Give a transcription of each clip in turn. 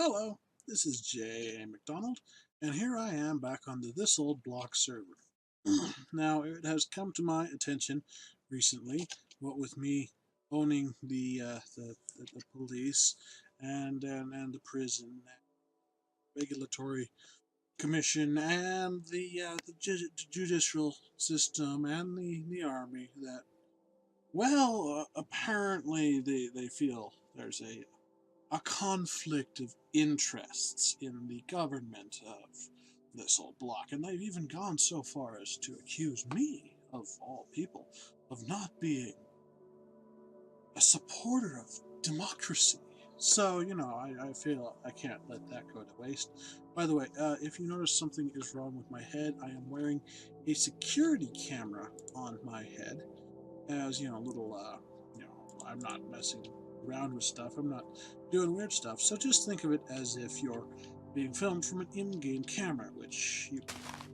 Hello, this is J.A. McDonald, and here I am back on the This Old Block server. Now, it has come to my attention recently, what with me owning the police and the prison, regulatory commission, and the judicial system, and the army, that, well, apparently they feel there's a conflict of interests in the government of this old block, and they've even gone so far as to accuse me, of all people, of not being a supporter of democracy. So, I feel I can't let that go to waste. By the way, if you notice something is wrong with my head, I am wearing a security camera on my head, as, I'm not messing around with stuff. I'm not doing weird stuff. So just think of it as if you're being filmed from an in-game camera, which you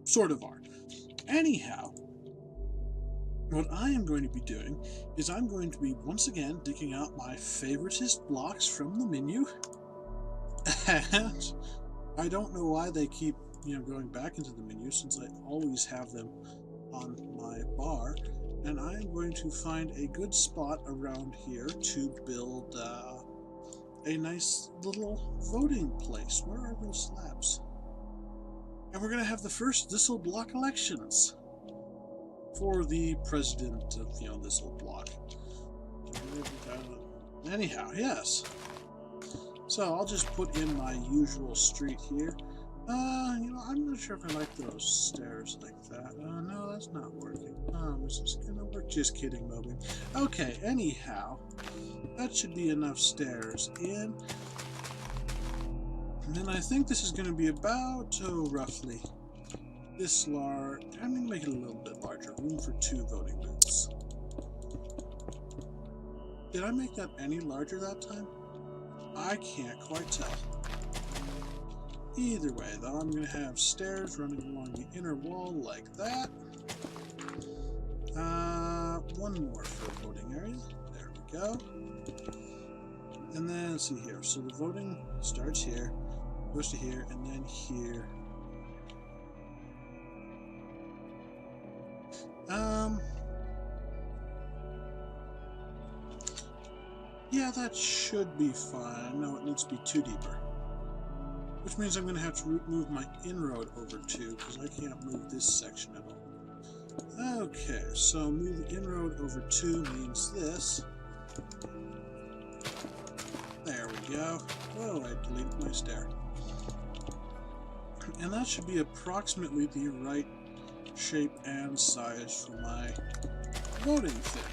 sort of are. Anyhow, what I am going to be doing is I'm going to be once again digging out my favoritist blocks from the menu. And I don't know why they keep, going back into the menu, since I always have them on my bar. And I am going to find a good spot around here to build a nice little voting place. Where are those slabs? And we're going to have the first This Old Block elections for the president of, this old block. Anyhow, yes. So I'll just put in my usual street here. I'm not sure if I like those stairs like that. No, that's not working. Is this gonna work? Just kidding, Mobinng. Okay, anyhow, that should be enough stairs in. And then I think this is gonna be about, roughly this large. I'm gonna make it a little bit larger. Room for 2 voting booths. Did I make that any larger that time? I can't quite tell. Either way, though, I'm going to have stairs running along the inner wall like that. One more for a voting area. There we go. And then, let's see here. So the voting starts here, goes to here, and then here. Yeah, that should be fine. No, it needs to be 2 deeper. Which means I'm going to have to move my inroad over 2, because I can't move this section at all. Okay, so move the inroad over 2 means this. There we go. Oh, I deleted my stair. And that should be approximately the right shape and size for my voting thing.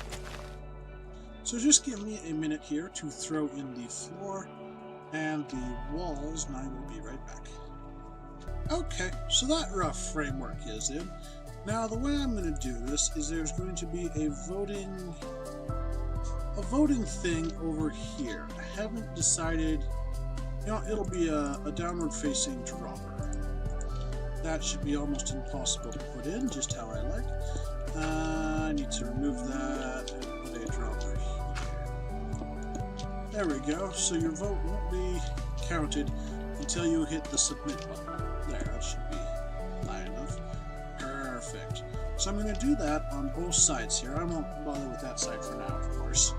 So just give me a minute here to throw in the floor and the walls, and I will be right back. Okay, so that rough framework is in. Now, the way I'm going to do this is there's going to be a voting thing over here. I haven't decided, it'll be a downward-facing dropper. That should be almost impossible to put in, just how I like. I need to remove that and put a dropper here. There we go, so your vote won't be counted until you hit the submit button. There, that should be high enough. Perfect. So I'm going to do that on both sides here. I won't bother with that side for now, of course.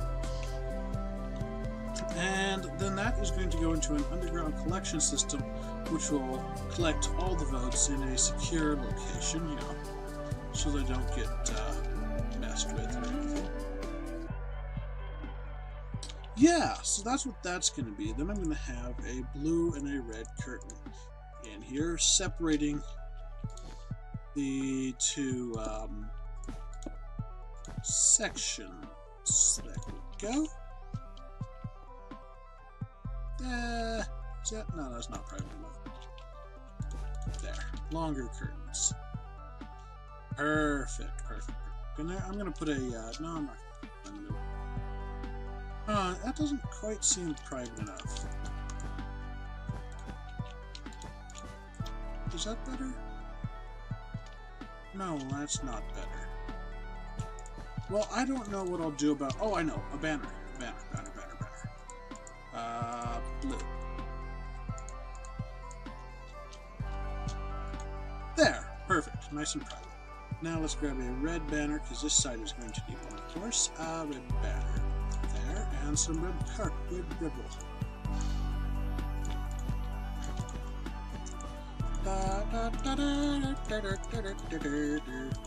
And then that is going to go into an underground collection system, which will collect all the votes in a secure location, so they don't get messed with or anything. Yeah, so that's what that's going to be. Then I'm going to have a blue and a red curtain in here, separating the 2 sections. There we go. Is that? No, that's not private enough. There. Longer curtains. Perfect. And I'm going to put a... no, I'm not. That doesn't quite seem private enough. Is that better? No, that's not better. Well, I don't know what I'll do about... Oh, I know. A banner. Banner. Blue. Perfect, nice and private. Now let's grab a red banner, because this side is going to need one, of course. A red banner there, and some red ribbon.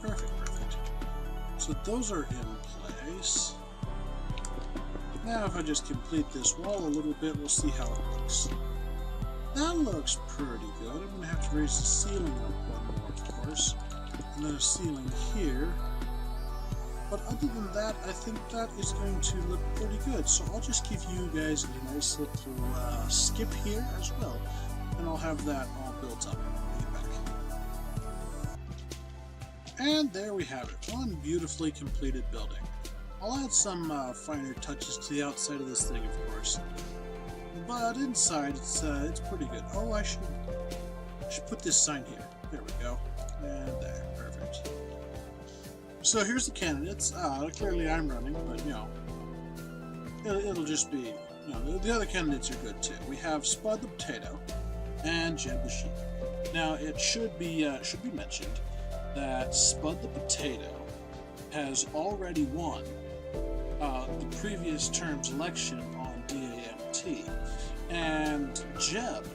Perfect. So those are in place. Now if I just complete this wall a little bit, we'll see how it looks. That looks pretty good. I'm going to have to raise the ceiling up one more, of course. And then a ceiling here. But other than that, I think that is going to look pretty good. So I'll just give you guys a nice little skip here as well. And I'll have that all built up when I get back. And there we have it. One beautifully completed building. I'll add some finer touches to the outside of this thing, of course. But inside, it's pretty good. Oh, I should put this sign here. There we go. And there. Perfect. So here's the candidates. Clearly I'm running, but, you know, it'll just be, you know, the other candidates are good, too. We have Spud the Potato and Jeb the Sheep. Now, it should be mentioned that Spud the Potato has already won the previous term's election on DAMT, and Jeb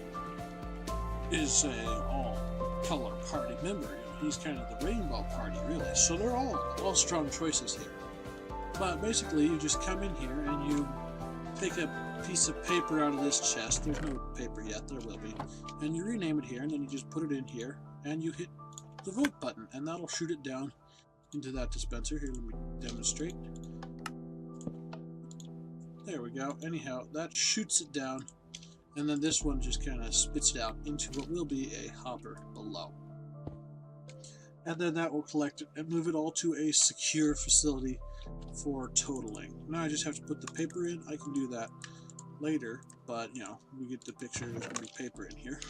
is a all-color party member. You know, he's kind of the rainbow party, really. So they're all strong choices here. But basically, you just come in here and you take a piece of paper out of this chest. There's no paper yet, there will be. And you rename it here, and then you just put it in here, and you hit the vote button, and that'll shoot it down into that dispenser. Here, let me demonstrate. There we go. Anyhow, that shoots it down, and then this one just kind of spits it out into what will be a hopper below. And then that will collect it and move it all to a secure facility for totaling. Now I just have to put the paper in. I can do that later, but, you know, we get the picture. There's going to be paper in here.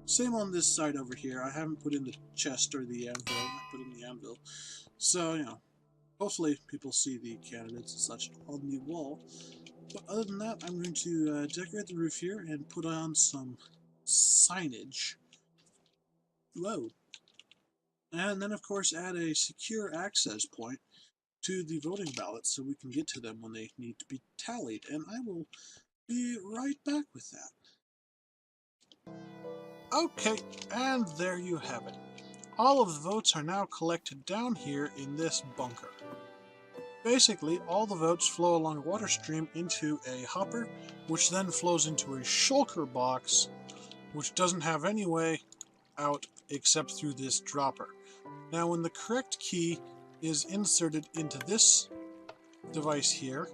Same on this side over here. I haven't put in the chest or the anvil. I put in the anvil. So, you know, hopefully people see the candidates and such on the wall. But other than that, I'm going to decorate the roof here and put on some signage. Whoa. And then, of course, add a secure access point to the voting ballots so we can get to them when they need to be tallied. And I will be right back with that. Okay, and there you have it. All of the votes are now collected down here in this bunker. Basically, all the votes flow along a water stream into a hopper, which then flows into a shulker box, which doesn't have any way out except through this dropper. Now, when the correct key is inserted into this device here,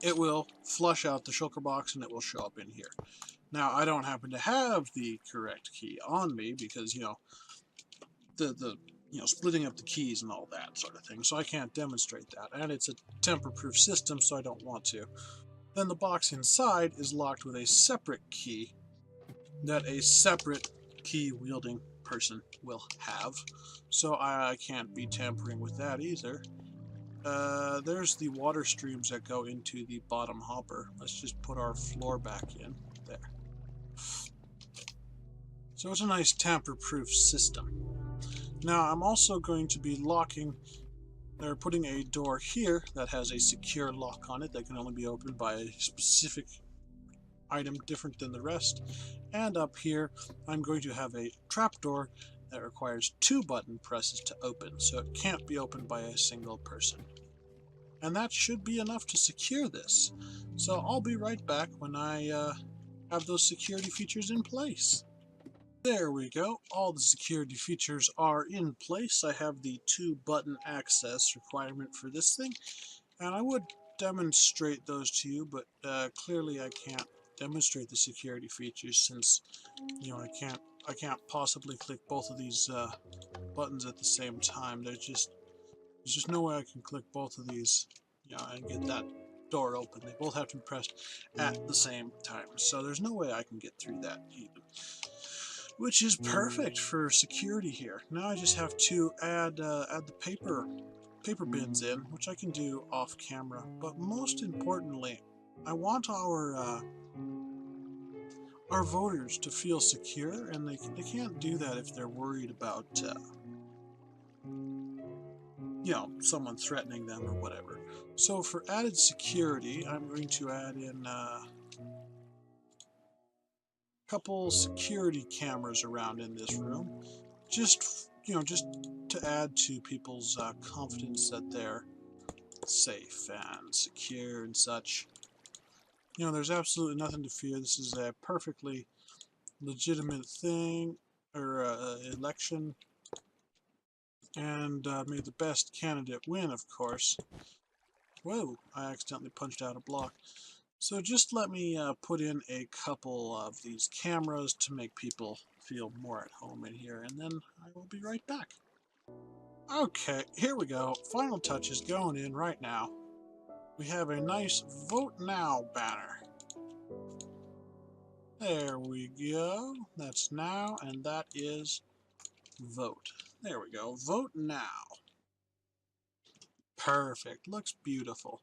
it will flush out the shulker box and it will show up in here. Now, I don't happen to have the correct key on me because, you know, splitting up the keys and all that sort of thing, so I can't demonstrate that. And it's a tamper-proof system, so I don't want to. Then the box inside is locked with a separate key that a separate key-wielding person will have, so I can't be tampering with that either. There's the water streams that go into the bottom hopper. Let's just put our floor back in there. So it's a nice tamper-proof system. Now I'm also going to be putting a door here that has a secure lock on it that can only be opened by a specific item different than the rest. And up here I'm going to have a trapdoor that requires 2 button presses to open, so it can't be opened by a single person. And that should be enough to secure this. So I'll be right back when I have those security features in place. There we go. All the security features are in place. I have the 2 button access requirement for this thing, and I would demonstrate those to you, but clearly I can't demonstrate the security features since, you know, I can't possibly click both of these buttons at the same time. There's just no way I can click both of these, you know, and get that door open. They both have to be pressed at the same time, so there's no way I can get through that even. Which is perfect for security here. Now I just have to add the paper bins in, which I can do off camera. But most importantly, I want our our voters to feel secure, and they can't do that if they're worried about you know, someone threatening them or whatever. So for added security, I'm going to add in a couple security cameras around in this room, just, you know, just to add to people's confidence that they're safe and secure and such. You know, there's absolutely nothing to fear. This is a perfectly legitimate thing, or election, and may the best candidate win, of course. Whoa, I accidentally punched out a block. So just let me put in a couple of these cameras to make people feel more at home in here, and then I will be right back. Okay, here we go. Final touches going in right now. We have a nice Vote Now banner. There we go. That's now, and that is vote. There we go. Vote now. Perfect. Looks beautiful.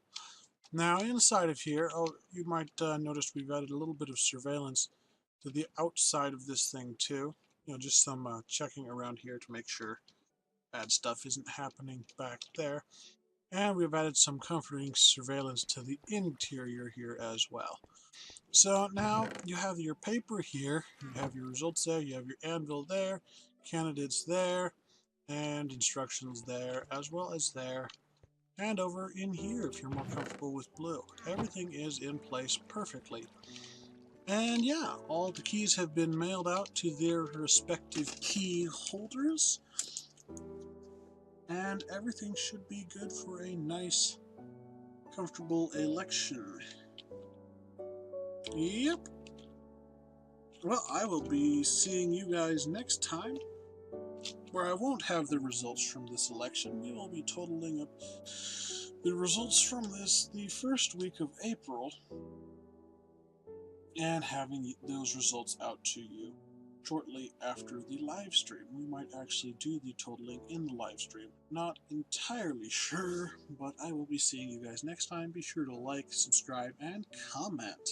Now inside of here, oh, you might notice we've added a little bit of surveillance to the outside of this thing too. You know, just some checking around here to make sure bad stuff isn't happening back there. And we've added some comforting surveillance to the interior here as well. So now you have your paper here, you have your results there, you have your anvil there, candidates there, and instructions there, as well as there, and over in here if you're more comfortable with blue. Everything is in place perfectly. And yeah, all the keys have been mailed out to their respective key holders, and everything should be good for a nice, comfortable election. Yep. Well, I will be seeing you guys next time, where I won't have the results from this election. We will be totaling up the results from the first week of April, and having those results out to you shortly after the live stream. We might actually do the totaling in the live stream. Not entirely sure, but I will be seeing you guys next time. Be sure to like, subscribe, and comment.